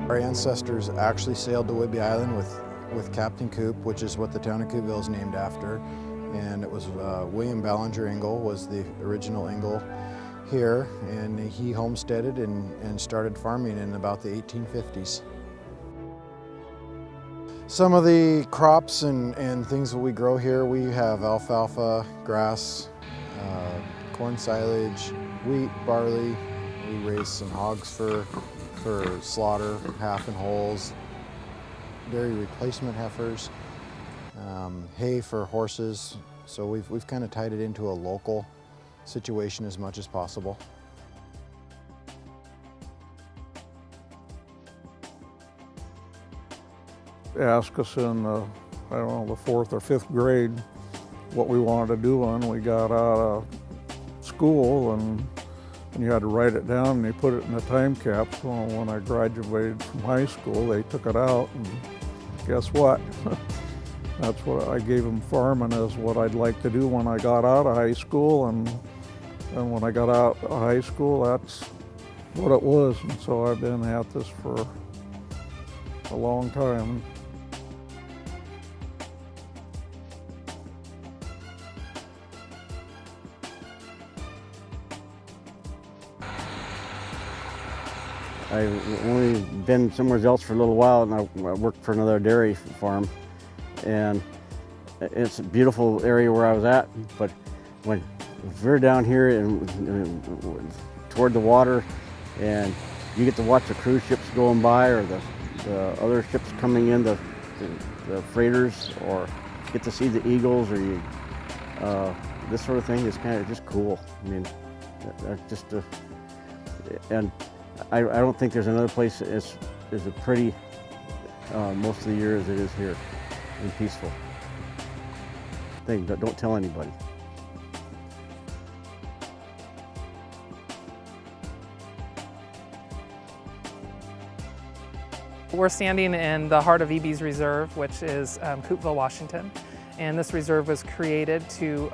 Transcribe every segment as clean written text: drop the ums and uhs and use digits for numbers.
Our ancestors actually sailed to Whidbey Island with Captain Coop, which is what the town of Coupeville is named after. And it was William Ballinger Engle was the original Engle here, and he homesteaded and started farming in about the 1850s. Some of the crops and things that we grow here, we have alfalfa, grass, corn silage, wheat, barley. We raise some hogs for slaughter, half and wholes, dairy replacement heifers, hay for horses. So we've kind of tied it into a local situation as much as possible. They asked us in the, I don't know, the 4th or 5th grade what we wanted to do when we got out of school, and you had to write it down and they put it in a time capsule. And when I graduated from high school, they took it out, and guess what? That's what I gave them. Farming is what I'd like to do when I got out of high school, and when I got out of high school, that's what it was. And so I've been at this for a long time. I've only been somewhere else for a little while, and I worked for another dairy farm, and it's a beautiful area where I was at. But when we're down here and toward the water, and you get to watch the cruise ships going by, or the other ships coming in, the freighters, or get to see the eagles, or this sort of thing is kind of just cool. I mean, just and I don't think there's another place as pretty most of the year as it is here, and peaceful. Don't tell anybody. We're standing in the heart of EB's Reserve, which is Coupeville, Washington. And this reserve was created to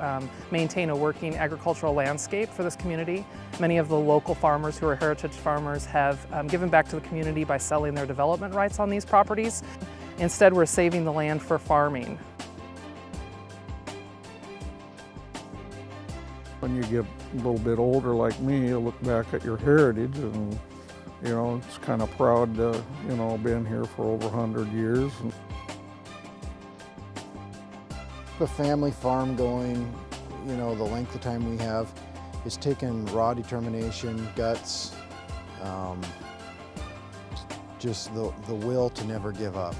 maintain a working agricultural landscape for this community. Many of the local farmers who are heritage farmers have given back to the community by selling their development rights on these properties. Instead, we're saving the land for farming. When you get a little bit older like me, you look back at your heritage, and you know, it's kind of proud to, you know, been here for over 100 years. The family farm going, you know, the length of time we have, is taken raw determination, guts, just the will to never give up.